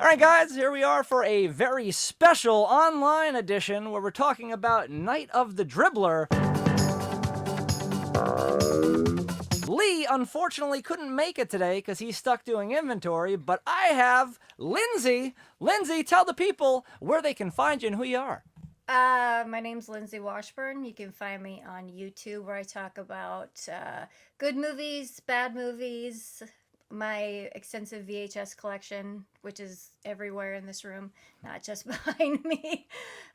All right, guys, here we are for a very special online edition where we're talking about Night of the Dribbler. Lee, unfortunately, couldn't make it today because he's stuck doing inventory, but I have Lindsay. Lindsay, tell the people where they can find you and who you are. My name's Lindsay Washburn. You can find me on YouTube where I talk about good movies, bad movies, my extensive VHS collection, which is everywhere in this room, not just behind me.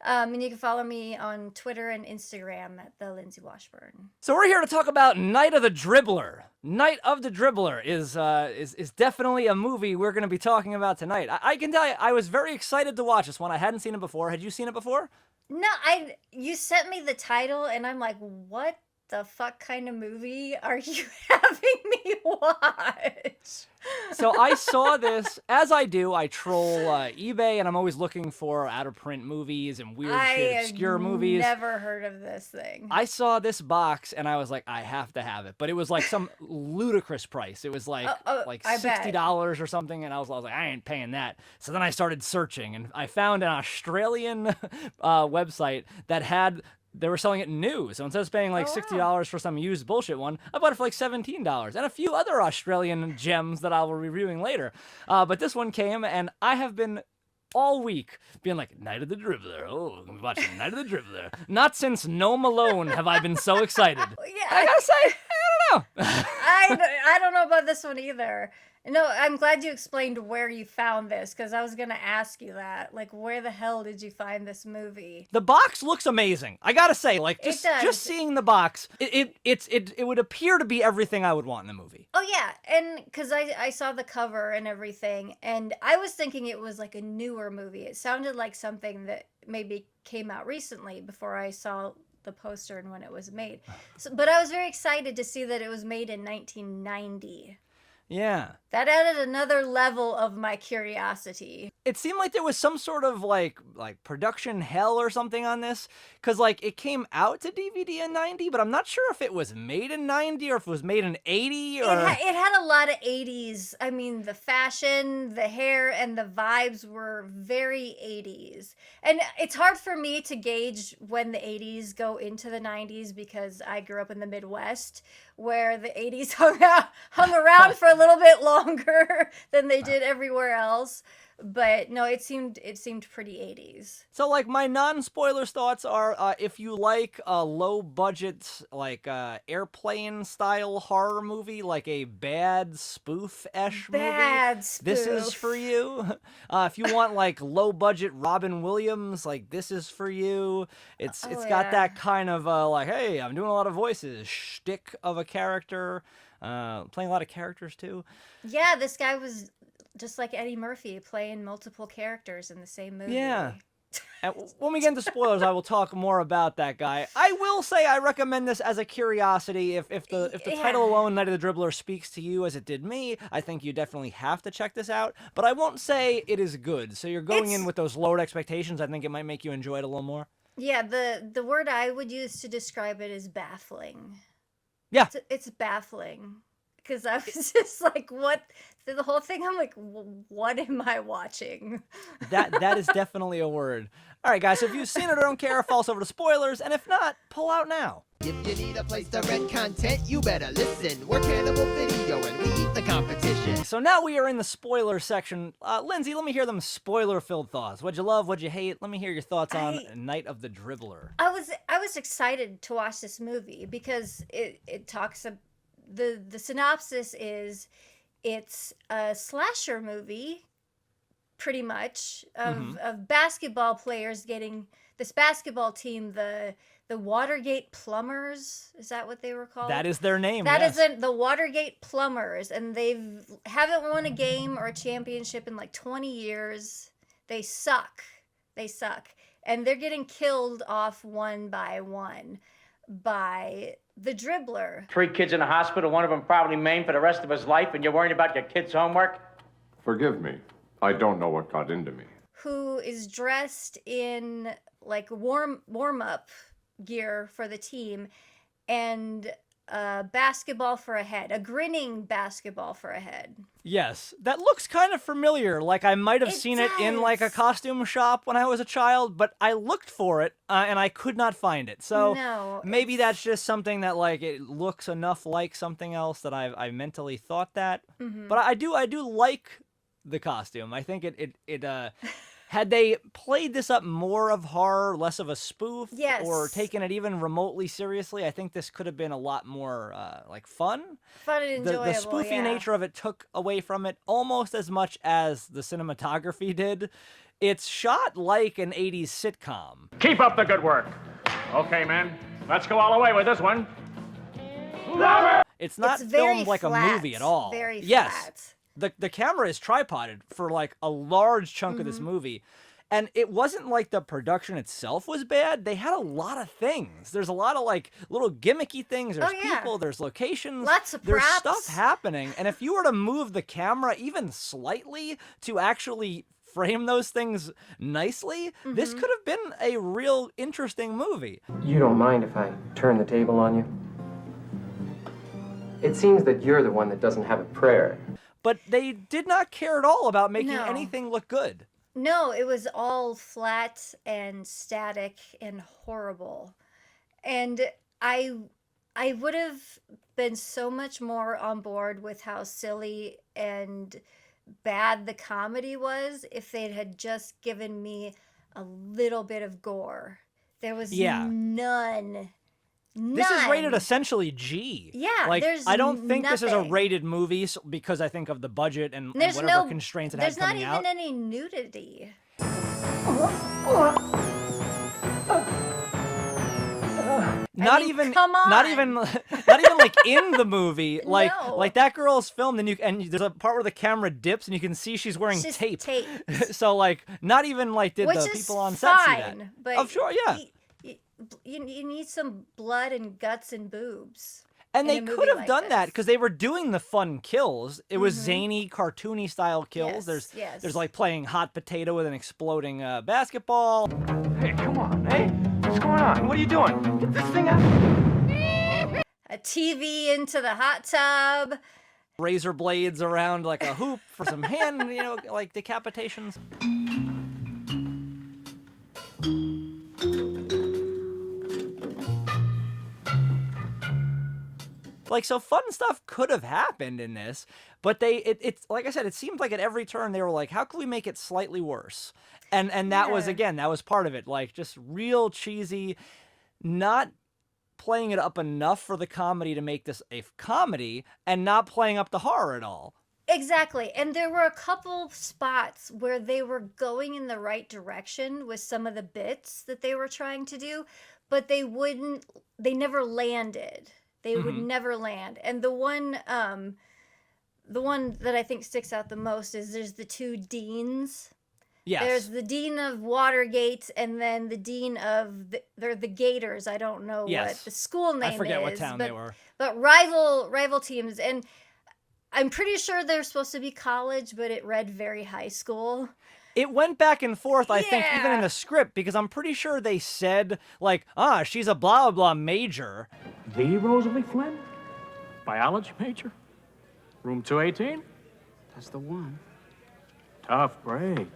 And you can follow me on Twitter and Instagram at the Lindsay Washburn. So we're here to talk about Night of the Dribbler. Night of the Dribbler is definitely a movie we're going to be talking about tonight. I can tell you, I was very excited to watch this one. I hadn't seen it before. Had you seen it before? No, you sent me the title and I'm like, what the fuck kind of movie are you having me watch? So I saw this, as I do, I troll eBay, and I'm always looking for out-of-print movies and weird shit, obscure movies. I never heard of this thing. I saw this box, and I was like, I have to have it. But it was like some ludicrous price. It was like $60 or something, and I was like, I ain't paying that. So then I started searching, and I found an Australian website that had... They were selling it new, so instead of paying like $60 for some used bullshit one, I bought it for like $17, and a few other Australian gems that I will be reviewing later. But this one came, and I have been all week being like, Night of the Dribbler. Oh, I'm watching Night of the Dribbler. Not since No Malone have I been so excited. Yeah, I gotta say, I don't know. I don't know about this one either. No, I'm glad you explained where you found this, because I was going to ask you that. Like, where the hell did you find this movie? The box looks amazing. I gotta say, like, just seeing the box, it would appear to be everything I would want in a movie. Oh, yeah, and because I saw the cover and everything, and I was thinking it was like a newer movie. It sounded like something that maybe came out recently before I saw the poster and when it was made. But I was very excited to see that it was made in 1990. Yeah. That added another level of my curiosity. It seemed like there was some sort of like production hell or something on this, because like it came out to DVD in 90, but I'm not sure if it was made in 90 or if it was made in 80 or... It had a lot of 80s. I mean, the fashion, the hair, and the vibes were very 80s. And it's hard for me to gauge when the 80s go into the 90s because I grew up in the Midwest where the 80s hung around for a little bit longer than they did everywhere else. But no, it seemed pretty 80s. So like my non-spoilers thoughts are if you like a low budget like airplane style horror movie, like a bad spoof-esh movie, this is for you. If you want like low budget Robin Williams, like this is for you. It's got that kind of like, hey, I'm doing a lot of voices shtick of a character, playing a lot of characters too. Yeah, this guy was just like Eddie Murphy, playing multiple characters in the same movie. Yeah. And when we get into spoilers, I will talk more about that guy. I will say I recommend this as a curiosity. If the title alone, Night of the Dribbler, speaks to you as it did me, I think you definitely have to check this out. But I won't say it is good. So you're going in with those lowered expectations. I think it might make you enjoy it a little more. Yeah, the word I would use to describe it is baffling. Yeah. It's baffling. Because I was just like, what? Through the whole thing, I'm like, what am I watching? That is definitely a word. All right, guys, so if you've seen it or don't care, false over to spoilers, and if not, pull out now. If you need a place to rent content, you better listen. We're Cannibal Video, and we eat the competition. So now we are in the spoiler section. Lindsay, let me hear them spoiler-filled thoughts. What'd you love? What'd you hate? Let me hear your thoughts on Night of the Dribbler. I was excited to watch this movie because it talks about... The synopsis is it's a slasher movie, pretty much, of basketball players getting this basketball team, the Watergate Plumbers. Is that what they were called? That is their name. That is the Watergate Plumbers, and haven't won a game or a championship in like 20 years. They suck, and they're getting killed off one by one by the Dribbler. 3 kids in the hospital, one of them probably maimed for the rest of his life, and you're worrying about your kid's homework? Forgive me. I don't know what got into me. Who is dressed in like warm-up gear for the team, and a basketball for a head, a grinning basketball for a head. Yes, that looks kind of familiar. Like I might have seen it in like a costume shop when I was a child, but I looked for it and I could not find it. So maybe that's just something that like it looks enough like something else that I mentally thought that. But I do like the costume. I think it had they played this up more of horror, less of a spoof, or taken it even remotely seriously, I think this could have been a lot more like fun. Fun and enjoyable, the spoofy nature of it took away from it almost as much as the cinematography did. It's shot like an 80s sitcom. Keep up the good work. Okay, man. Let's go all the way with this one. It's not filmed like a movie at all. Very flat. Yes. The camera is tripoded for like a large chunk of this movie. And it wasn't like the production itself was bad. They had a lot of things. There's a lot of like little gimmicky things. There's people, there's locations. Lots of There's props. stuff happening. And if you were to move the camera even slightly to actually frame those things nicely, this could have been a real interesting movie. You don't mind if I turn the table on you? It seems that you're the one that doesn't have a prayer. But they did not care at all about making anything look good. No, it was all flat and static and horrible. And I would have been so much more on board with how silly and bad the comedy was if they had just given me a little bit of gore. There was none. This is rated essentially G. Yeah, like there's I don't think this is a nothing. rated movie because I think of the budget and whatever constraints it had coming out. There's not even any nudity. Not even like in the movie. Like that girl's filmed and there's a part where the camera dips and you can see she's wearing tape. So like not even like did the people on set see that. But oh sure, yeah. You need some blood and guts and boobs. And they could have done that because they were doing the fun kills. It was zany, cartoony style kills. There's like playing hot potato with an exploding basketball. Hey, come on, hey? What's going on? What are you doing? Get this thing out. A TV into the hot tub. Razor blades around like a hoop for some hand, like decapitations. Like, so fun stuff could have happened in this, but it's like I said, it seemed like at every turn they were like, how can we make it slightly worse? And that was, again, that was part of it. Like, just real cheesy, not playing it up enough for the comedy to make this a comedy, and not playing up the horror at all. Exactly. And there were a couple spots where they were going in the right direction with some of the bits that they were trying to do, but they never landed. They would never land. And the one that I think sticks out the most is there's the two deans. Yes. There's the dean of Watergate and then the dean of they're the Gators. I don't know what the school name is. I forget what town they were. But rival teams, and I'm pretty sure they're supposed to be college, but it read very high school. It went back and forth, I think, even in the script, because I'm pretty sure they said, like, she's a blah, blah, blah major. The Rosalie Flynn? Biology major? Room 218? That's the one. Tough break.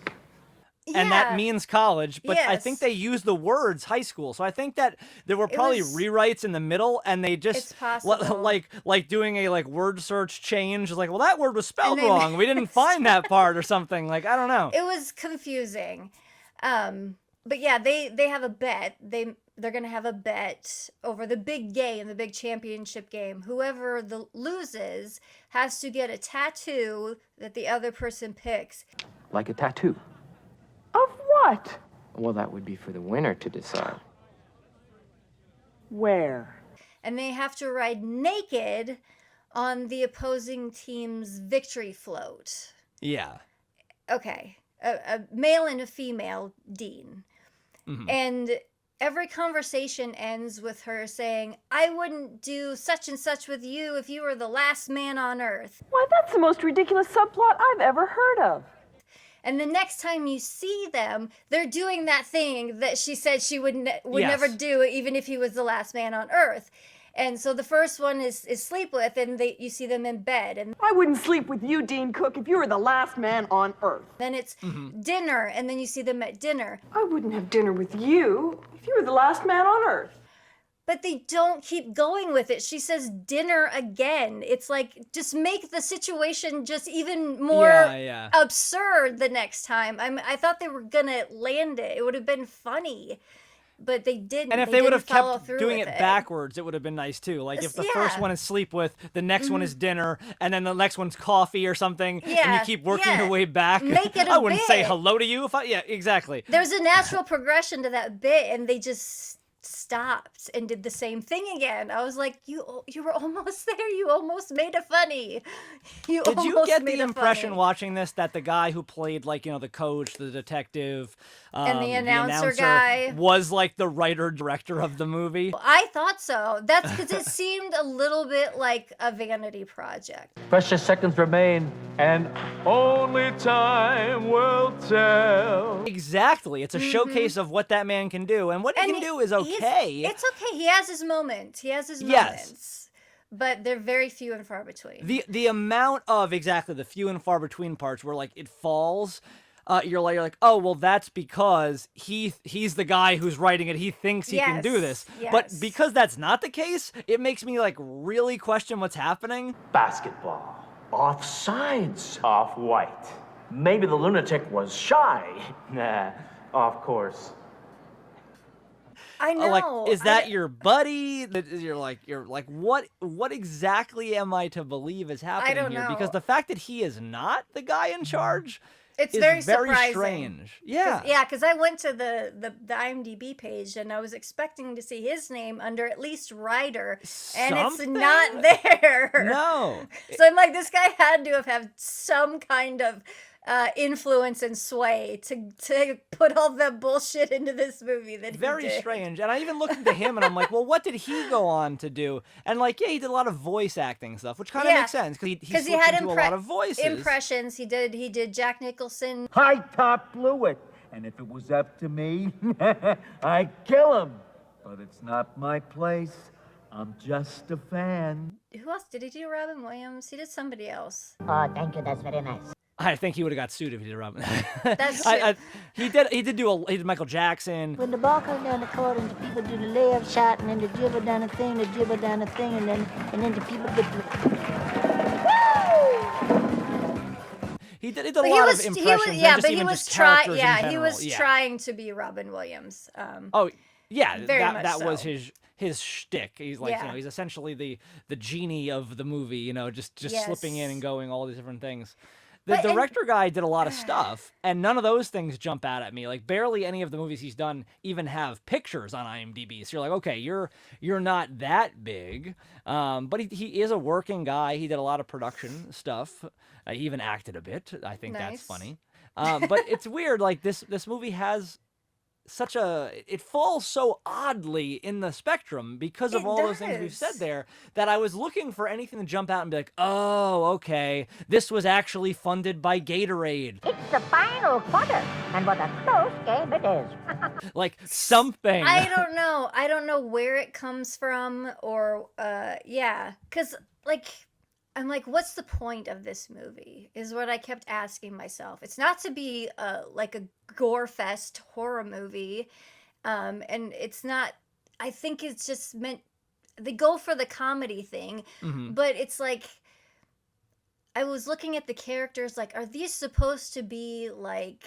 And that means college, but I think they used the words high school. So I think that there were probably rewrites in the middle, and they just like doing a like word search change. Like, well, that word was spelled wrong. We didn't find that part or something. Like, I don't know. It was confusing. But yeah, they have a bet. They're gonna have a bet over the big game, the big championship game. Whoever loses has to get a tattoo that the other person picks. Like a tattoo. Of what? Well, that would be for the winner to decide. Where? And they have to ride naked on the opposing team's victory float. Yeah. Okay. A male and a female dean. Mm-hmm. And every conversation ends with her saying, I wouldn't do such and such with you if you were the last man on earth. Why, that's the most ridiculous subplot I've ever heard of. And the next time you see them, they're doing that thing that she said she would never do, even if he was the last man on earth. And so the first one is sleep with, and you see them in bed, and I wouldn't sleep with you, Dean Cook, if you were the last man on earth. then it's dinner, and then you see them at dinner. I wouldn't have dinner with you if you were the last man on earth. But they don't keep going with it. She says dinner again. It's like, just make the situation just even more absurd the next time. I thought they were gonna land it. It would have been funny, but they didn't. And if they would have kept doing it backwards, it would have been nice too. Like if the first one is sleep with, the next one is dinner, and then the next one's coffee or something, and you keep working your way back. Make it I wouldn't say hello to you if I. Yeah, exactly. There's a natural progression to that bit, and they just stopped and did the same thing again. I was like, you were almost there. You almost made it funny. Did you get the impression watching this that the guy who played, like, the coach, the detective, and the announcer guy was like the writer-director of the movie? I thought so. That's because it seemed a little bit like a vanity project. Precious seconds remain, and only time will tell. Exactly. It's a showcase of what that man can do, and what he can do is okay. It's okay. He has his moments. Moments. But they're very few and far between. The amount of the few and far between parts where, like, it falls, you're like, oh, well, that's because he's the guy who's writing it. He thinks he can do this. Yes. But because that's not the case, it makes me, like, really question what's happening. Basketball. Offsides. Off-white. Maybe the lunatic was shy. Nah, off course. I know. Like, is that your buddy? You're like, what exactly am I to believe is happening I don't here? know. Because the fact that he is not the guy in charge, it's is very surprising. Strange. Yeah. Because I went to the IMDb page and I was expecting to see his name under at least writer, and it's not there. No. So I'm like, this guy had to have had some kind of influence and sway to put all the bullshit into this movie that he Very did. strange. And I even looked into him and I'm like, well, what did he go on to do? And like, he did a lot of voice acting stuff, which kind of makes sense because he had into a lot of voices. Impressions. He did Jack Nicholson. I top blew it, and if it was up to me, I'd kill him. But it's not my place. I'm just a fan. Who else did he do? Robin Williams. He did somebody else. Oh, thank you. That's very nice. I think he would have got sued if he did Robin. That's true. He did Michael Jackson. When the ball comes down the court and the people do the layup shot and then the dribble down the thing, and then the people get He did a lot of impressions. He was trying to be Robin Williams. That was his shtick. He's like, he's essentially the genie of the movie, just slipping in and going all these different things. The director guy did a lot of stuff, and none of those things jump out at me. Like, barely any of the movies he's done even have pictures on IMDb. So you're like, okay, you're not that big. But he is a working guy. He did a lot of production stuff. He even acted a bit. I think that's funny. But it's weird. Like, this movie has it falls so oddly in the spectrum because of all those things we've said there, that I was looking for anything to jump out and be like, oh, okay, this was actually funded by Gatorade. It's the final quarter, and what a close game it is. Like something. I don't know where it comes from, or because I'm like, what's the point of this movie? Is what I kept asking myself. It's not to be like a gore fest horror movie, and it's not. I think it's just meant they go for the comedy thing, but it's like I was looking at the characters. Like, are these supposed to be like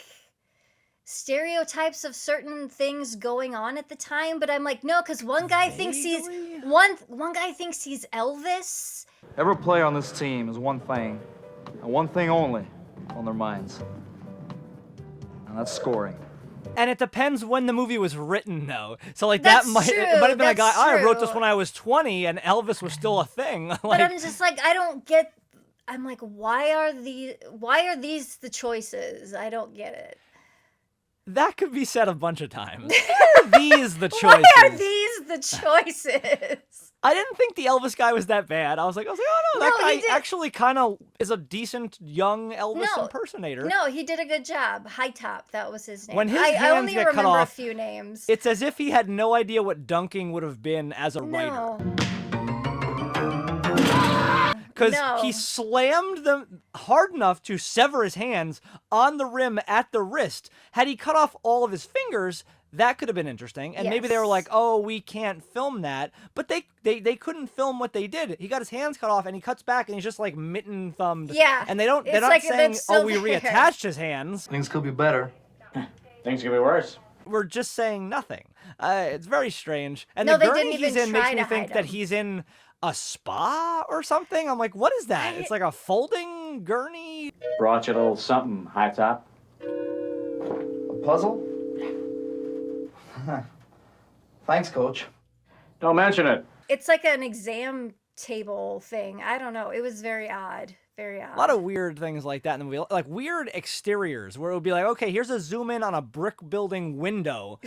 stereotypes of certain things going on at the time? But I'm like, no, because one guy thinks he's one guy thinks he's Elvis. Every player on this team is one thing, and one thing only on their minds, and that's scoring. And it depends when the movie was written, though. So, like, That's it might have been a guy, I wrote this when I was 20, and Elvis was still a thing. But I'm just like, I don't get. I'm like, why are these the choices? I don't get it. That could be said a bunch of times. Why are these the choices? Why are these the choices? I didn't think the Elvis guy was that bad. I was like, oh no, that guy actually kind of is a decent young Elvis impersonator. No, he did a good job. High Top, that was his name. When his I hands only get remember cut off, a few names. It's as if he had no idea what dunking would have been as a writer. because No. he slammed them hard enough to sever his hands on the rim at the wrist. Had he cut off all of his fingers, that could have been interesting. And maybe they were like, oh, we can't film that. But they couldn't film what they did. He got his hands cut off and he cuts back and he's just like mitten thumbed. Yeah. And they're not like saying, that's oh, so we there. reattached his hands. Things could be better. Things could be worse. We're just saying nothing. It's very strange. And No, the they gurney didn't he's even in makes try me to think hide that him. he's in a spa or something. I'm like, what is that? It's like a folding gurney. Brought you a little something, high top. A puzzle? Thanks, Coach. Don't mention it. It's like an exam table thing. I don't know. It was very odd. Very odd. A lot of weird things like that in the movie, like weird exteriors where it would be like, okay, here's a zoom in on a brick building window,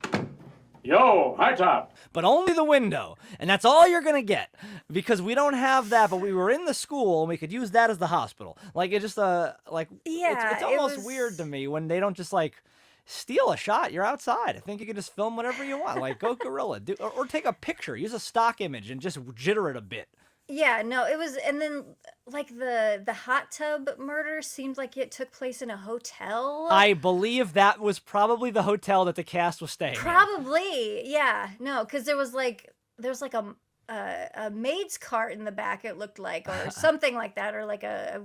Yo, high top. but only the window, and that's all you're gonna get because we don't have that. But we were in the school and we could use that as the hospital. Like it just like Yeah, it's it almost was- weird to me when they don't just like steal a shot. You're outside. I think you can just film whatever you want. Like go guerrilla, or take a picture, use a stock image and just jitter it a bit. Yeah, no, it was, and then like the hot tub murder seemed like it took place in a hotel. I believe that was probably the hotel that the cast was staying in. Probably, yeah, no, because there was like a maid's cart in the back. It looked like, or something like that, or like a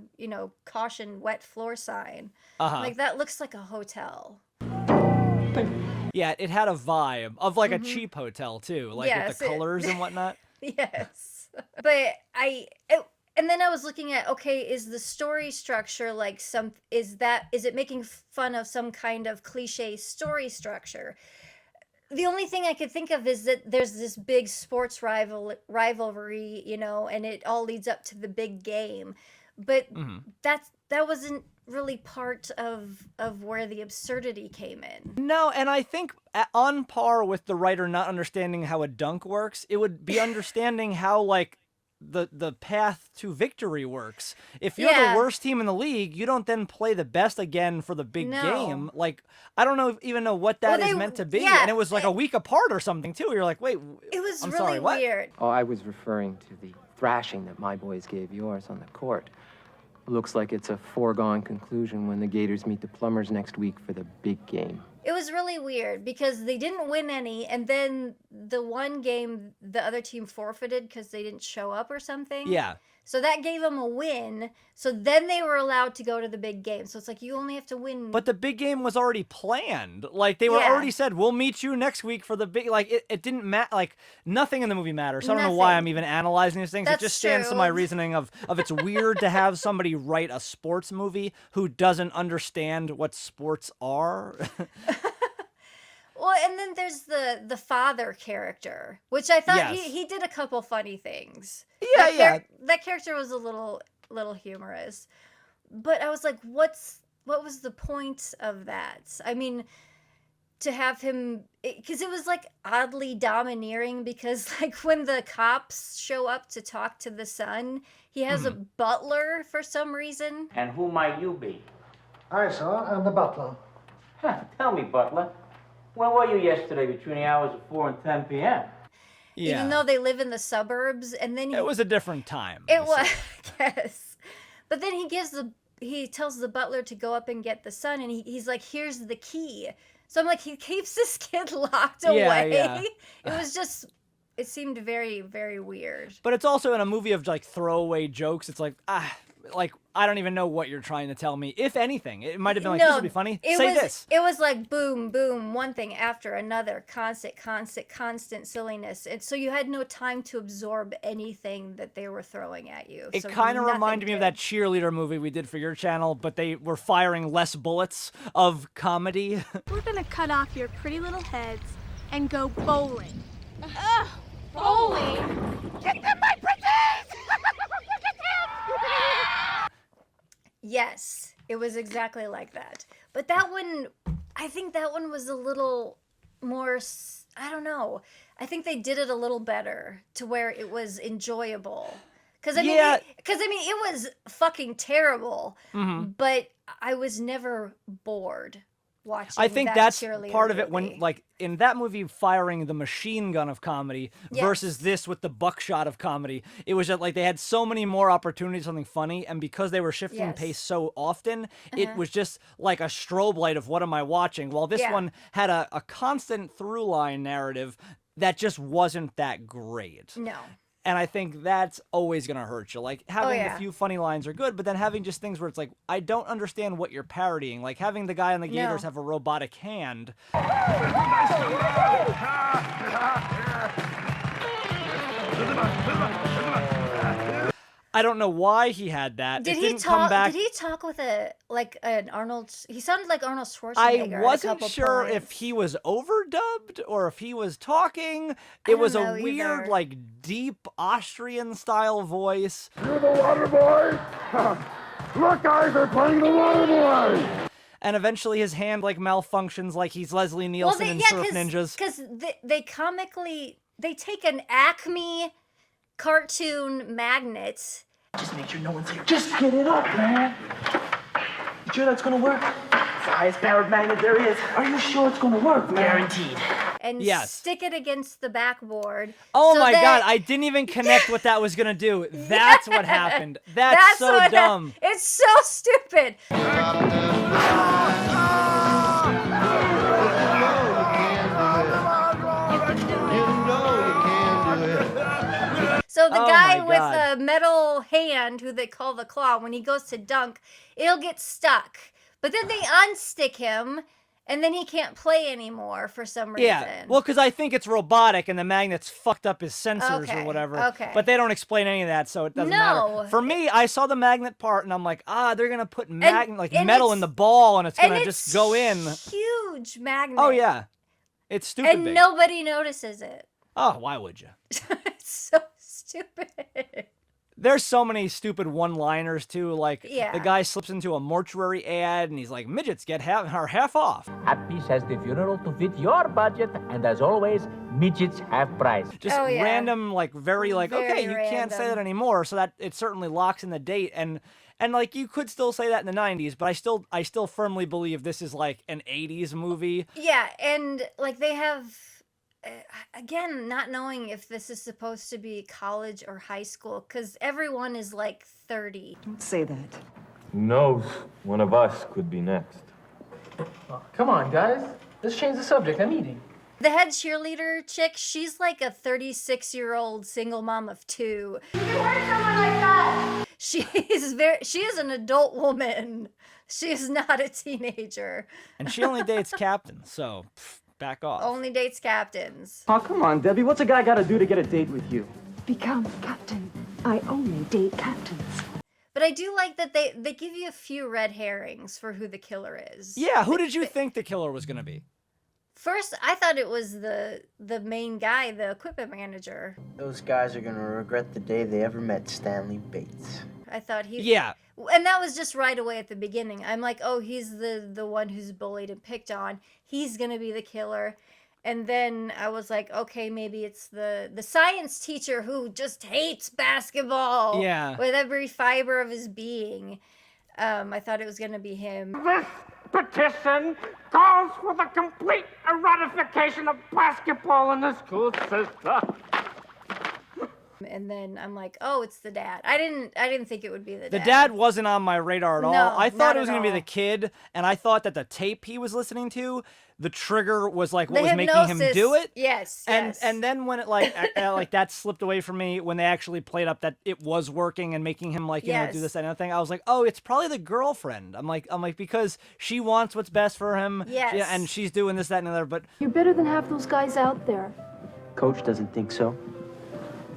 caution wet floor sign. Like that looks like a hotel. Yeah, it had a vibe of like a cheap hotel too, like with Yes, the colors and whatnot. Yes. But and then I was looking at, okay, is the story structure like is it making fun of some kind of cliche story structure? The only thing I could think of is that there's this big sports rivalry, and it all leads up to the big game. But that wasn't really part of where the absurdity came in. No, and I think on par with the writer not understanding how a dunk works, it would be understanding how like the path to victory works. If you're the worst team in the league, you don't then play the best again for the big game. Like I don't even know what that is meant to be. yeah, and it was like a week apart or something too. You're like, wait, It was I'm really sorry, what? weird. Oh, I was referring to the thrashing that my boys gave yours on the court. Looks like it's a foregone conclusion when the Gators meet the Plumbers next week for the big game. It was really weird because they didn't win any, and then the one game the other team forfeited because they didn't show up or something. Yeah. So that gave them a win. So then they were allowed to go to the big game. So it's like you only have to win. But the big game was already planned. Like they were Yeah. already said, we'll meet you next week for the big. Like it didn't matter. Like nothing in the movie matters. So I don't know why Nothing. I'm even analyzing these things. That's It just stands to true. my reasoning of it's weird to have somebody write a sports movie who doesn't understand what sports are. Well, and then there's the father character, which I thought Yes. he did a couple funny things. Yeah, That character was a little humorous, but I was like, what was the point of that? I mean, to have him, because it was like oddly domineering. Because like when the cops show up to talk to the son, he has a butler for some reason. And who might you be? Hi, sir. I'm the butler. Huh, tell me, butler. Where were you yesterday between the hours of 4 and 10 p.m.? Yeah. Even though they live in the suburbs, and then It was a different time. It was, yes. But then he tells the butler to go up and get the son, and he's like, here's the key. So I'm like, he keeps this kid locked away. Yeah. It was just, it seemed very, very weird. But it's also in a movie of like throwaway jokes. It's like, I don't even know what you're trying to tell me. If anything, it might have been like, this will be funny. Say this. It was like boom, boom, one thing after another, constant silliness. And so you had no time to absorb anything that they were throwing at you. It So kind of nothing reminded me of that cheerleader movie we did for your channel, but they were firing less bullets of comedy. We're gonna cut off your pretty little heads and go bowling. Ugh, bowling? Get them, my pretties! Yes, it was exactly like that. But that one, I think that one was a little more, I don't know. I think they did it a little better to where it was enjoyable. Because I mean, it was fucking terrible, but I was never bored. watching. I think that that's cheerleader part of it movie. when, like, in that movie, firing the machine gun of comedy versus this with the buckshot of comedy. It was just like they had so many more opportunities, something funny, and because they were shifting pace so often, it was just like a strobe light of what am I watching. While this one had a constant through line narrative that just wasn't that great. No. And I think that's always going to hurt you. Like, having a few funny lines are good, but then having just things where it's like, I don't understand what you're parodying. Like, having the guy on the Gators have a robotic hand. I don't know why he had that. Did it he didn't talk? come back. Did he talk with an Arnold? He sounded like Arnold Schwarzenegger. I wasn't at a couple sure points. if he was overdubbed or if he was talking. It was a weird, either. like, deep Austrian style voice. You're the water boy? Look, guys, they're playing the water boy! And eventually his hand, like, malfunctions like he's Leslie Nielsen in Surf Ninjas. Because they take an Acme cartoon magnet. Just make sure no one's here. Just get it up, man. You sure that's gonna work? It's the highest powered magnet there is. Are you sure it's gonna work, man? Guaranteed. And stick it against the backboard. Oh so my that- God, I didn't even connect what that was gonna do. That's what happened. That's so what dumb. It's so stupid. So the guy with a metal hand, who they call the claw, when he goes to dunk, it'll get stuck. But then they unstick him, and then he can't play anymore for some reason. Yeah, well, because I think it's robotic and the magnet's fucked up his sensors or whatever. Okay. But they don't explain any of that, so it doesn't matter. For me, I saw the magnet part, and I'm like, they're going to put metal in the ball, and it's going to just go in. Huge magnet. Oh, yeah. It's stupid And big. nobody notices it. Oh, why would you? It's so stupid. There's so many stupid one-liners, too. Like, Yeah. the guy slips into a mortuary ad, and he's like, midgets get half off. Happy has the funeral to fit your budget, and as always, midgets have price. Just random, like, very okay, you can't say that anymore, so that it certainly locks in the date. And like, you could still say that in the 90s, but I still firmly believe this is, like, an 80s movie. Yeah, and, like, they have... again, not knowing if this is supposed to be college or high school, because everyone is like 30. Don't say that. Who knows? One of us could be next. Oh, come on, guys. Let's change the subject. I'm eating. The head cheerleader chick, she's like a 36-year-old single mom of 2. You can wear someone like that. She is an adult woman. She is not a teenager. And she only dates captains, so back off. Only dates captains. Oh, come on, Debbie. What's a guy got to do to get a date with you? Become captain. I only date captains. But I do like that they give you a few red herrings for who the killer is. Yeah, who did you think the killer was going to be? First, I thought it was the main guy, the equipment manager. Those guys are gonna regret the day they ever met Stanley Bates. I thought he... Yeah. And that was just right away at the beginning. I'm like, oh, he's the one who's bullied and picked on. He's going to be the killer. And then I was like, okay, maybe it's the science teacher who just hates basketball. Yeah. With every fiber of his being. I thought it was going to be him. This petition calls for the complete eradication of basketball in the school system. And then I'm like, oh, it's the dad. I didn't think it would be the dad. The dad wasn't on my radar at all. No, I thought it was not going at to be the kid, and I thought that the tape he was listening to, the trigger was like what The was making him hypnosis, do it. Yes, yes. And then when it like that slipped away from me when they actually played up that it was working and making him like do Yes. this that and other thing, I was like, oh, it's probably the girlfriend. I'm like because she wants what's best for him. Yes. And she's doing this that and the other. But You're better than half those guys out there. Coach doesn't think so.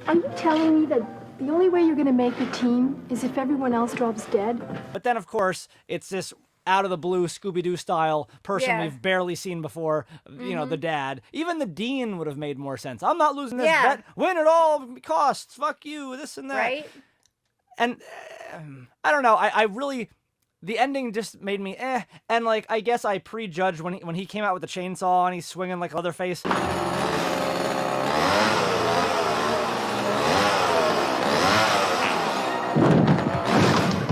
Are you telling me that the only way you're going to make the team is if everyone else drops dead? But then, of course, it's this out of the blue Scooby-Doo style person Yeah. we've barely seen before, you know, Mm-hmm. the dad. Even the dean would have made more sense. I'm not losing this Yeah. bet. Win at all costs. Fuck you, this and that. Right? And I don't know. I really... The ending just made me and like I guess I prejudged when he came out with the chainsaw and he's swinging like Leatherface.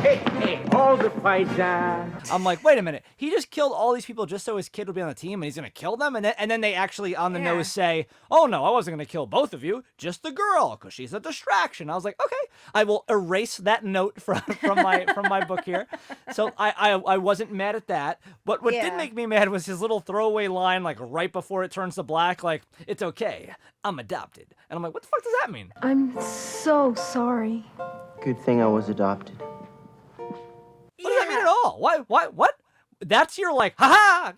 Hey, hold the fight's on. I'm like, wait a minute. He just killed all these people just so his kid would be on the team, and he's gonna kill them. And then they actually on the nose say, "Oh no, I wasn't gonna kill both of you, just the girl, because she's a distraction." I was like, okay, I will erase that note from my book here. So I wasn't mad at that. But what did make me mad was his little throwaway line, like right before it turns to black, like, "It's okay, I'm adopted." And I'm like, what the fuck does that mean? I'm so sorry. Good thing I was adopted. What does that mean at all? What? That's your like, haha!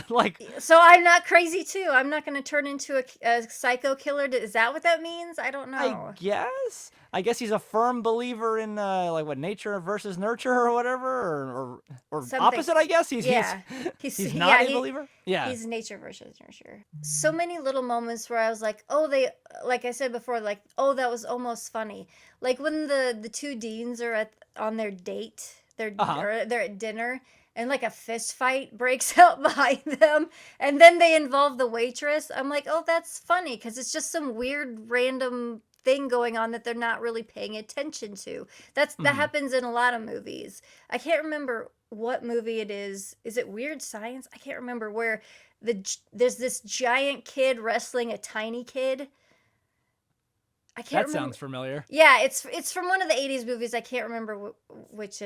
Like, so I'm not crazy too. I'm not going to turn into a psycho killer. Is that what that means? I don't know. I guess he's a firm believer in like what, nature versus nurture or whatever, or opposite. I guess he's not a believer. Yeah, he's nature versus nurture. So many little moments where I was like, oh, like I said before, like, oh, that was almost funny. Like when the two deans are on their date, they're at dinner. And like a fist fight breaks out behind them, and then they involve the waitress. I'm like, oh, that's funny, because it's just some weird random thing going on that they're not really paying attention to. That happens in a lot of movies. I can't remember what movie it is. Is it Weird Science? I can't remember, where there's this giant kid wrestling a tiny kid. I can't remember. Sounds familiar. Yeah, it's from one of the 80s movies. I can't remember which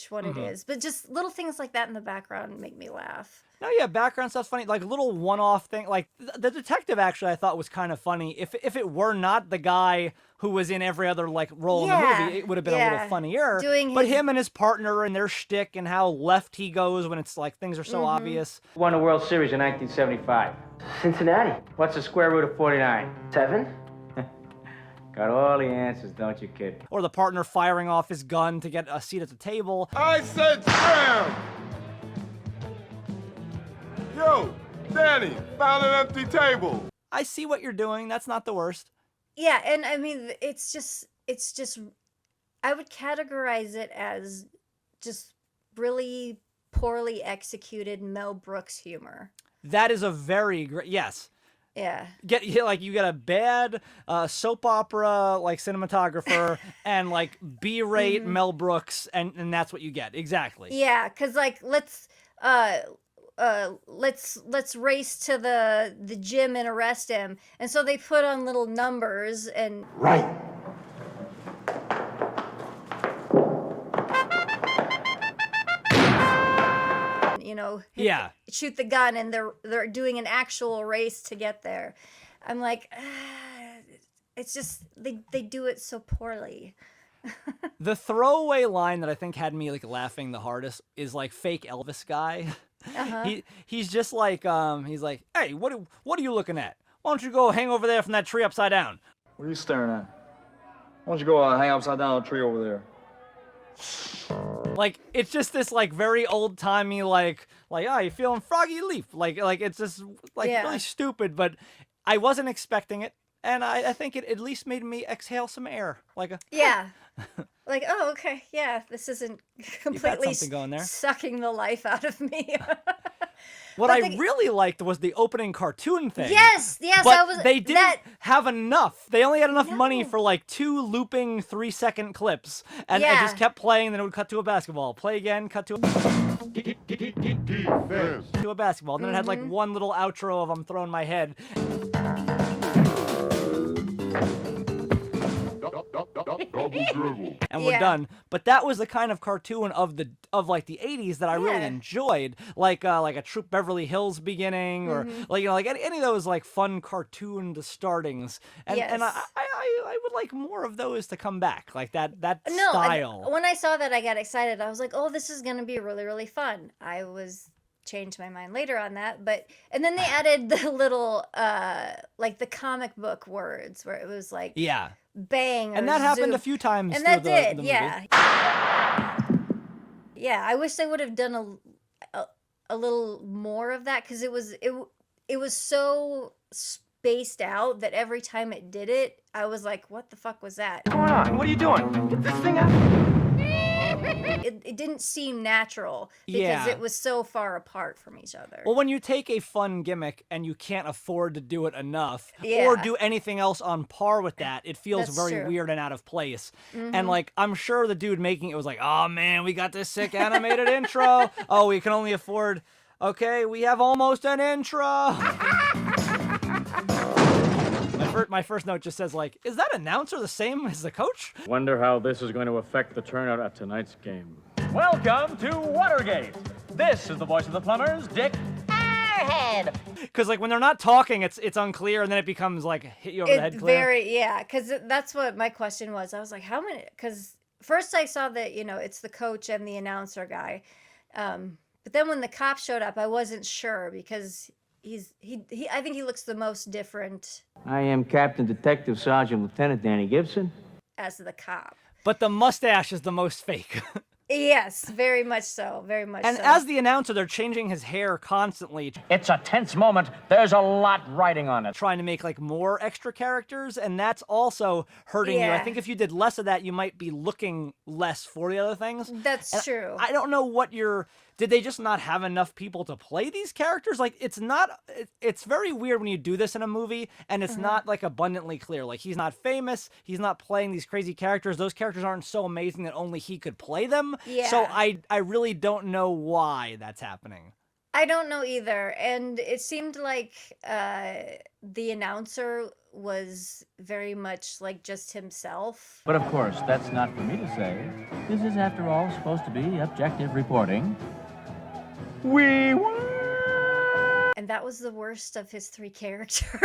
one it is. But just little things like that in the background make me laugh. No, yeah, background stuff's funny. Like a little one-off thing. Like the detective actually I thought was kind of funny. If it were not the guy who was in every other like role in the movie, it would have been a little funnier. But him and his partner and their shtick and how left he goes when it's like things are so obvious. Won the World Series in 1975. Cincinnati. What's the square root of 49? 7. Got all the answers, don't you, kid? Or the partner firing off his gun to get a seat at the table. I said scram! Yo, Danny, found an empty table. I see what you're doing. That's not the worst. Yeah, and I mean, it's just, I would categorize it as just really poorly executed Mel Brooks humor. That is a very great, yes. Yeah. You get a bad soap opera like cinematographer and like B-rate Mel Brooks, and that's what you get. Exactly. Yeah, because like let's race to the gym and arrest him, and so they put on little numbers and right. shoot the gun, and they're doing an actual race to get there. I'm like, it's just they do it so poorly. The throwaway line that I think had me like laughing the hardest is like fake Elvis guy. He's just like he's like, hey, what are you looking at? Why don't you go hang over there from that tree upside down? What are you staring at? Why don't you go hang upside down on a tree over there? Like, it's just this like very old timey like oh, you feeling froggy leaf, like it's just like really stupid, but I wasn't expecting it, and I think it at least made me exhale some air, like a like, oh, okay, yeah, this isn't completely going there. Sucking the life out of me. What I really liked was the opening cartoon thing. Yes, but they didn't have enough. They only had enough money for like 2 looping 3-second clips, and it just kept playing. Then it would cut to a basketball, play again, cut to a basketball. Then it had like one little outro of I'm throwing my head. And we're done. But that was the kind of cartoon of like the 80s that I really enjoyed, like a Troop Beverly Hills beginning, or like any of those like fun cartoon startings. And I would like more of those to come back, like that style. When I saw that, I got excited. I was like, oh, this is gonna be really, really fun. Changed my mind later on that, and then they added the little like the comic book words where it was like bang, and that happened a few times, and that did the movie. Yeah, I wish they would have done a little more of that, because it was so spaced out that every time it did it, I was like, what the fuck was that? What's going on? What are you doing? Get this thing out. it didn't seem natural because it was so far apart from each other. Well, when you take a fun gimmick and you can't afford to do it enough or do anything else on par with that, it feels very weird and out of place. And like, I'm sure the dude making it was like, oh man, we got this sick animated intro. Oh, we can only afford, okay, we have almost an intro. My first note just says, like, is that announcer the same as the coach? Wonder how this is going to affect the turnout at tonight's game. Welcome to Watergate. This is the voice of the Plumbers, Dick Airhead. Because, like, when they're not talking, it's unclear, and then it becomes, like, hit you over the head clear. Because that's what my question was. I was like, how many? Because first I saw that, it's the coach and the announcer guy. But then when the cop showed up, I wasn't sure because I think he looks the most different. I am Captain Detective Sergeant Lieutenant Danny Gibson. As the cop. But the mustache is the most fake. Yes, very much so. Very much and so. And as the announcer, they're changing his hair constantly. It's a tense moment. There's a lot riding on it. Trying to make like more extra characters, and that's also hurting you. I think if you did less of that, you might be looking less for the other things. That's true. I don't know what did they just not have enough people to play these characters? Like, it's very weird when you do this in a movie and it's not like abundantly clear. Like, he's not famous. He's not playing these crazy characters. Those characters aren't so amazing that only he could play them. Yeah. So I really don't know why that's happening. I don't know either. And it seemed like the announcer was very much like just himself. But of course, that's not for me to say. This is, after all, supposed to be objective reporting. We won! And that was the worst of his three characters.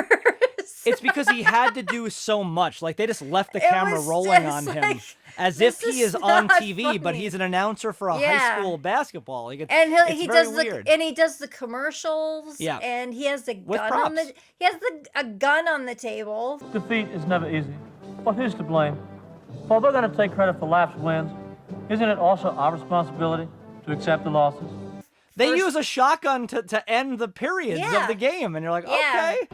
It's because he had to do so much. Like, they just left the camera rolling on him as if he is on TV, funny. But he's an announcer for a high school basketball. Like, and he does weird. And he does the commercials. Yeah. And he has the gun a gun on the table. Defeat is never easy, but who's to blame? If we're going to take credit for life's wins, isn't it also our responsibility to accept the losses? They use a shotgun to end the periods of the game, and you're like, okay.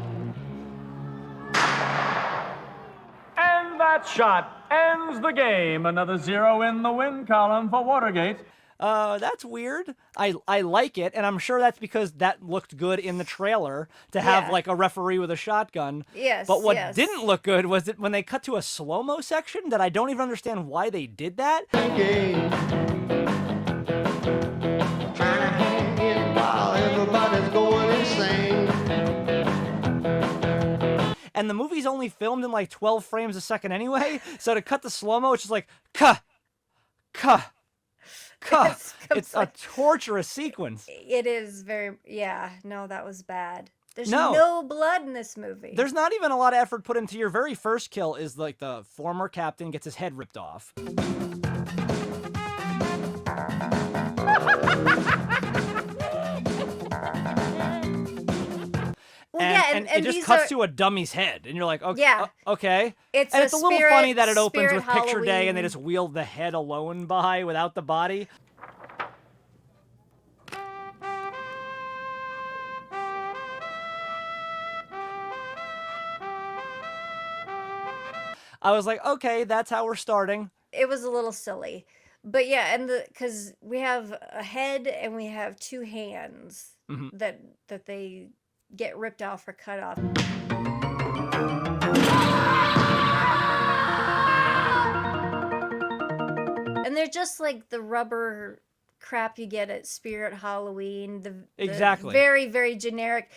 And that shot ends the game. Another 0 in the win column for Watergate. That's weird. I like it, and I'm sure that's because that looked good in the trailer to have like a referee with a shotgun. Yes. But what didn't look good was that when they cut to a slow-mo section that I don't even understand why they did that. Trying to hang in while everybody's going insane. And the movie's only filmed in like 12 frames a second anyway, so to cut the slow-mo, it's just like, cuh. It's a torturous sequence. It is very, no, that was bad. There's no blood in this movie. There's not even a lot of effort put into your very first kill is like the former captain gets his head ripped off. And it just cuts to a dummy's head, and you're like, okay, okay. It's a little funny that it opens with Picture Day, and they just wheel the head alone by without the body. I was like, okay, that's how we're starting. It was a little silly, but yeah, and because we have a head and we have two hands that they get ripped off or cut off. And they're just like the rubber crap you get at Spirit Halloween. Exactly. Very, very generic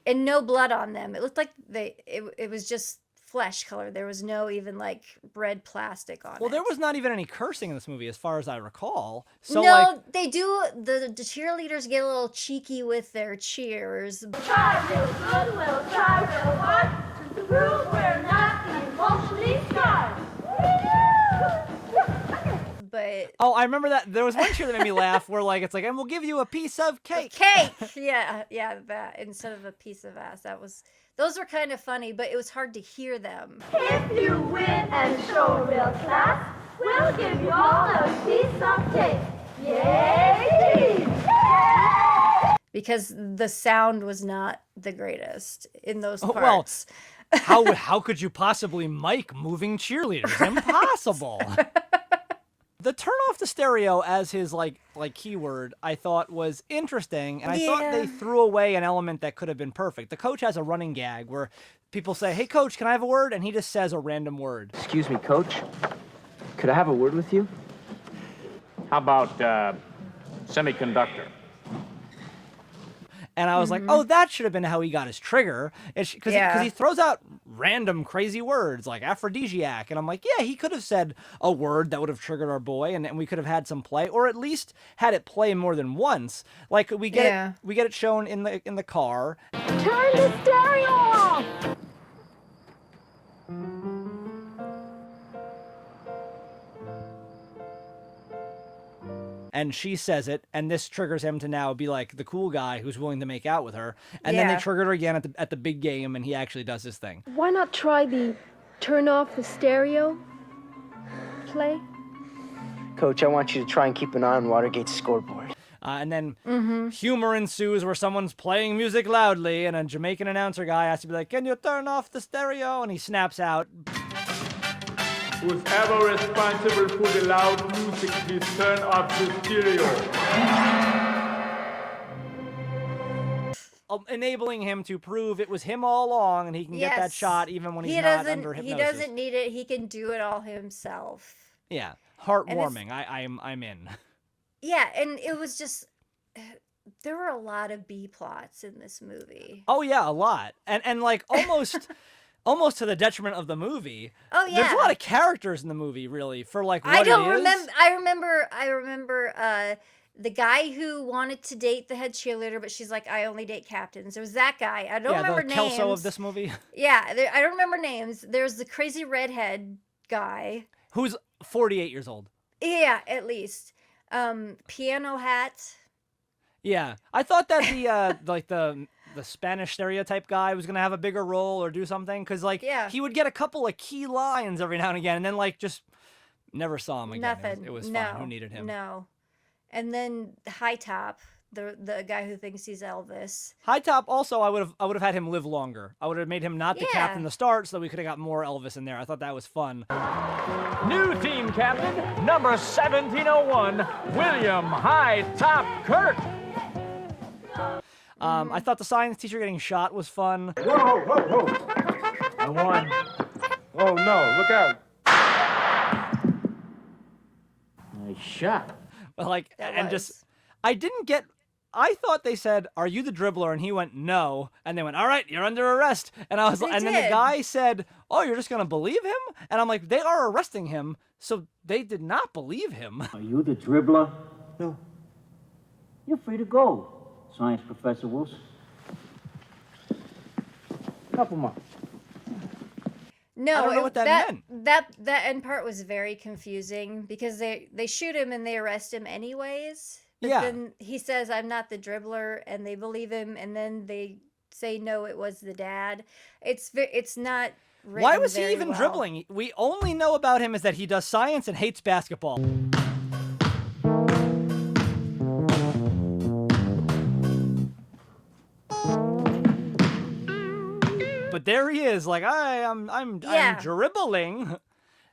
and no blood on them. It looked like it was just flesh color. There was no even like red plastic on it. Well, there was not even any cursing in this movie as far as I recall. So no, they do. The cheerleaders get a little cheeky with their cheers. Try real good, we'll try real hard to prove we're not emotionally scarred. But I remember that there was one cheer that made me laugh where like it's like, and we'll give you a piece of cake. Yeah, that instead of a piece of ass. Those were kind of funny, but it was hard to hear them. If you win and show real class, we'll give you all a piece of cake. Yay! Because the sound was not the greatest in those parts. Well, how could you possibly mic moving cheerleaders? Impossible. The turn off the stereo as his like keyword, I thought was interesting, and I thought they threw away an element that could have been perfect. The coach has a running gag where people say, "Hey, coach, can I have a word?" And he just says a random word. Excuse me, coach. Could I have a word with you? How about semiconductor? And I was like, oh, that should have been how he got his trigger. Because he throws out random crazy words like aphrodisiac. And I'm like, yeah, he could have said a word that would have triggered our boy, and we could have had some play, or at least had it play more than once. Like we get it shown in the car. Turn the stereo off! And she says it, and this triggers him to now be like the cool guy who's willing to make out with her. And then they triggered her again at the big game, and he actually does his thing. Why not try the turn off the stereo play? Coach, I want you to try and keep an eye on Watergate's scoreboard. And then humor ensues where someone's playing music loudly, and a Jamaican announcer guy has to be like, "Can you turn off the stereo?" And he snaps out. Who's ever responsible for the loud music, please turn off the stereo. Enabling him to prove it was him all along, and he can get that shot even when he's not under hypnosis. He doesn't need it. He can do it all himself. Yeah, heartwarming. I'm in. Yeah, and it was just there were a lot of B plots in this movie. Oh yeah, a lot, and like almost to the detriment of the movie. Oh yeah, there's a lot of characters in the movie, really, for like what it is. I remember the guy who wanted to date the head cheerleader, but she's like, I only date captains. There was that guy. I don't remember names. The Kelso of this movie. Yeah, I don't remember names. There's the crazy redhead guy who's 48 years old. Yeah, at least. Piano hat. Yeah, I thought that the Spanish stereotype guy was gonna have a bigger role or do something, because he would get a couple of key lines every now and again, and then just never saw him again. Nothing. It was fine. Who needed him? No. And then High Top, the guy who thinks he's Elvis. High Top also, I would have had him live longer. I would have made him not the captain to start, so that we could have got more Elvis in there. I thought that was fun. New team captain, number 1701, William High Top Kirk. I thought the science teacher getting shot was fun. Whoa. I won. Oh, no, look out. Nice shot. Well, I thought they said, "Are you the dribbler?" And he went, "No." And they went, "All right, you're under arrest." And I was then the guy said, "Oh, you're just going to believe him?" And I'm like, they are arresting him. So they did not believe him. Are you the dribbler? No. You're free to go, Science Professor Wilson. Couple more. No, I don't know what that meant. That end part was very confusing because they shoot him and they arrest him anyways. But then he says, "I'm not the dribbler," and they believe him, and then they say, "No, it was the dad." It's not written. Why was he very even well. dribbling? We only know about him is that he does science and hates basketball. But there he is, like, I'm dribbling,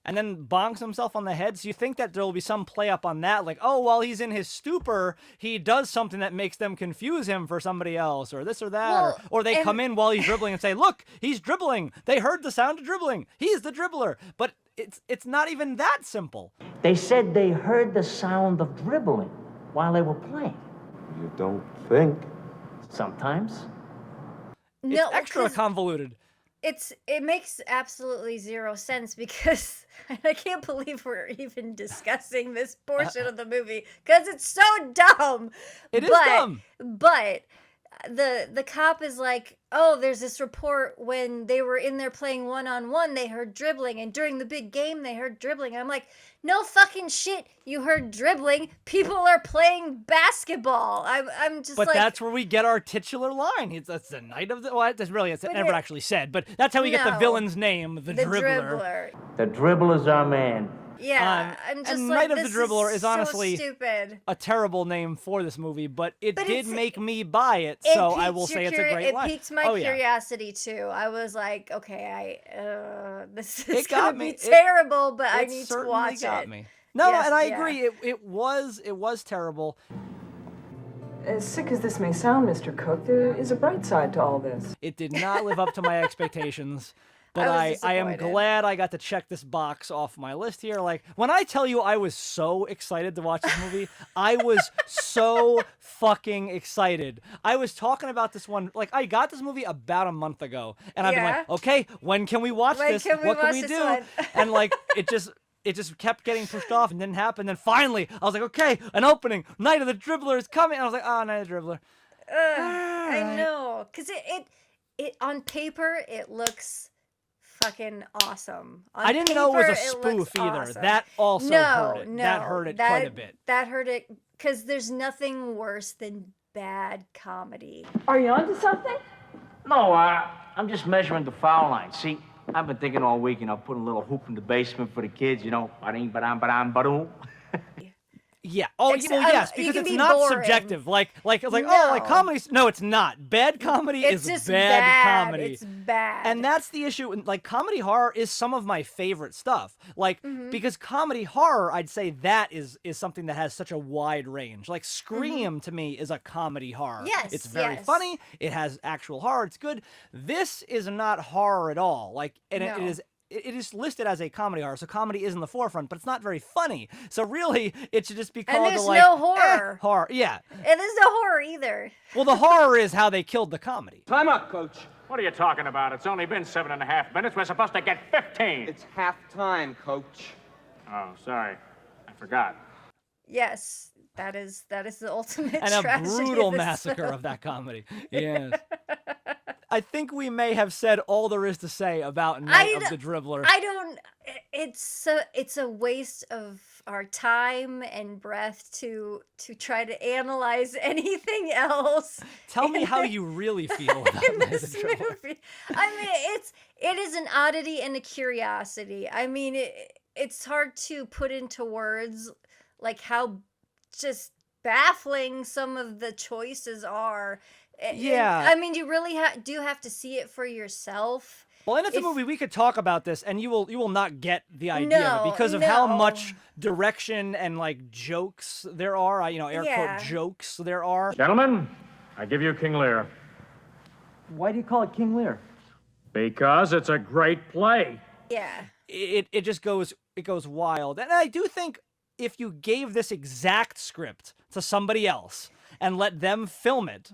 and then bonks himself on the head. So you think that there will be some play up on that, like, oh, while he's in his stupor, he does something that makes them confuse him for somebody else, or this or that, or they come in while he's dribbling and say, "Look, he's dribbling. They heard the sound of dribbling. He's the dribbler." But it's not even that simple. They said they heard the sound of dribbling while they were playing. You don't think? Sometimes. It's extra convoluted. It makes absolutely zero sense because I can't believe we're even discussing this portion of the movie because it's so dumb. It is dumb. But the cop is like, "Oh, there's this report when they were in there playing one-on-one, they heard dribbling, and during the big game they heard dribbling." And I'm like, no fucking shit, you heard dribbling. People are playing basketball. I'm just but like... But that's where we get our titular line. That's the night of the... Well, it's never actually said, but that's how we get the villain's name, the Dribbler. The Dribbler's our man. Yeah, I'm just and like, Night of the Dribbler is honestly so stupid. A terrible name for this movie, but it did make me buy it, so I will say it's a great line. It piqued my curiosity too. I was like, okay, this is gonna be terrible, but I need to watch it. Me. No, and I agree. It was terrible. As sick as this may sound, Mr. Cook, there is a bright side to all this. It did not live up to my expectations. But I am glad I got to check this box off my list here. Like, when I tell you I was so excited to watch this movie, I was so fucking excited. I was talking about this one, like, I got this movie about a month ago, and I've been like, okay, when can we watch this? What can we do? And, like, it just kept getting pushed off and didn't happen. Then finally, I was like, okay, an opening. Night of the Dribbler is coming. And I was like, oh, Night of the Dribbler. I know. Because it on paper, it looks fucking awesome. I didn't know it was a spoof either. Awesome. That also hurt it. That hurt it quite a bit. That hurt it because there's nothing worse than bad comedy. Are you onto something? No, I'm just measuring the foul line. See, I've been thinking all week, putting a little hoop in the basement for the kids, ba-ding, ba-dam, ba-dam, ba-doom. Yeah. Oh, yes, because it's not subjective. Like, comedy. No, it's not. Bad comedy is just bad comedy. It's bad. And that's the issue. Like, comedy horror is some of my favorite stuff. Like, because comedy horror, I'd say that is something that has such a wide range. Like, Scream to me is a comedy horror. Yes. It's very funny. It has actual horror. It's good. This is not horror at all. Like, and it is listed as a comedy horror, so comedy is in the forefront, but it's not very funny. So really, it should just be called no horror. Horror, yeah. And there's no horror either. Well, the horror is how they killed the comedy. Time up, Coach. What are you talking about? It's only been 7.5 minutes. We're supposed to get 15. It's half time, Coach. Oh, sorry. I forgot. Yes, that is the ultimate and a tragedy brutal of this massacre film. of that comedy. Yes. I think we may have said all there is to say about Night of the Dribbler. It's a waste of our time and breath to try to analyze anything else. Tell me how you really feel about Night of the Dribbler. Movie. I mean, it is an oddity and a curiosity. I mean, it's hard to put into words like how just baffling some of the choices are. Yeah. I mean, you really do have to see it for yourself. Well, and it's a movie we could talk about this, and you will not get the idea of it because of how much direction and like jokes there are. Air quote jokes there are. Gentlemen, I give you King Lear. Why do you call it King Lear? Because it's a great play. Yeah. It just goes wild, and I do think if you gave this exact script to somebody else and let them film it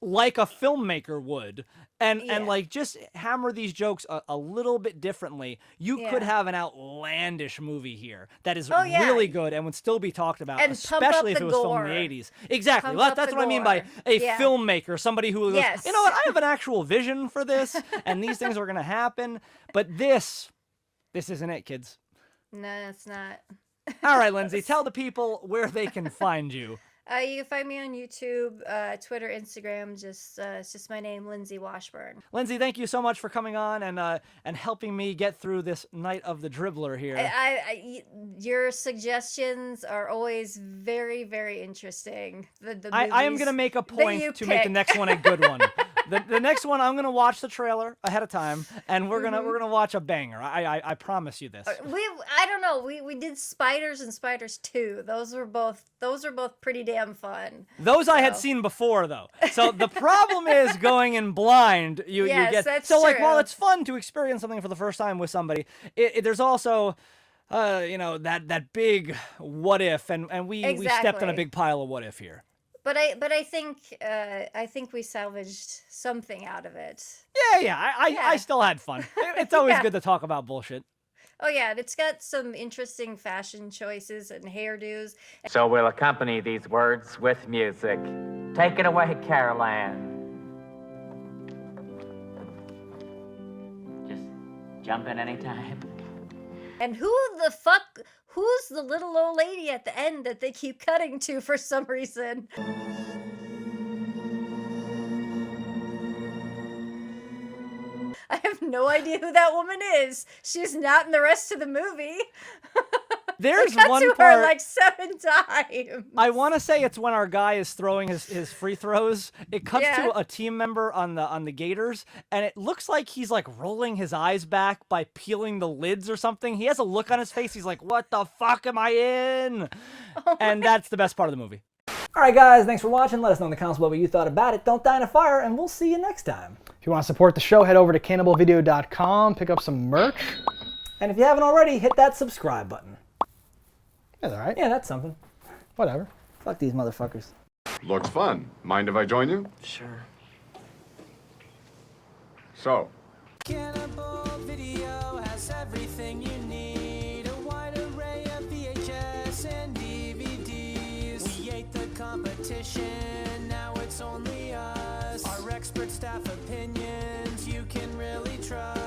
like a filmmaker would, and like just hammer these jokes a little bit differently, you could have an outlandish movie here that is really good and would still be talked about, and especially if it was filmed in the 80s. Exactly. That's what I mean by a filmmaker, somebody who goes, you know what, I have an actual vision for this, and these things are going to happen. But this isn't it, kids. No, it's not. All right, Lindsay, tell the people where they can find you. You can find me on YouTube, Twitter, Instagram. It's just my name, Lindsay Washburn. Lindsay, thank you so much for coming on and helping me get through this Night of the Dribbler here. Your suggestions are always very, very interesting. I am going to make a point to make the next one a good one. The next one, I'm gonna watch the trailer ahead of time, and we're gonna watch a banger. I promise you this. I don't know. We did Spiders and Spiders 2. Those were both pretty damn fun. Those I had seen before though. So the problem is going in blind. You get that's so like true. while it's fun to experience something for the first time with somebody, there's also that big what if, and we stepped on a big pile of what if here. But I think we salvaged something out of it. Yeah. I still had fun. It's always good to talk about bullshit. Oh yeah, and it's got some interesting fashion choices and hairdos. So we'll accompany these words with music. Take it away, Caroline. Just jump in anytime. And who's the little old lady at the end that they keep cutting to for some reason? I have no idea who that woman is. She's not in the rest of the movie. There's cut one to part her like 7 times. I want to say it's when our guy is throwing his free throws. It cuts Yeah. to a team member on the Gators, and it looks like he's like rolling his eyes back by peeling the lids or something. He has a look on his face. He's like, "What the fuck am I in?" And that's the best part of the movie. All right, guys, thanks for watching. Let us know in the comments below what you thought about it. Don't die in a fire, and we'll see you next time. If you want to support the show, head over to cannibalvideo.com, pick up some merch. And if you haven't already, hit that subscribe button. That's all right. Yeah, that's something. Whatever. Fuck these motherfuckers. Looks fun. Mind if I join you? Sure. So, Cannibal Video has everything you need. A wide array of VHS and DVDs. We ate the competition, now it's only us. Our expert staff opinions you can really trust.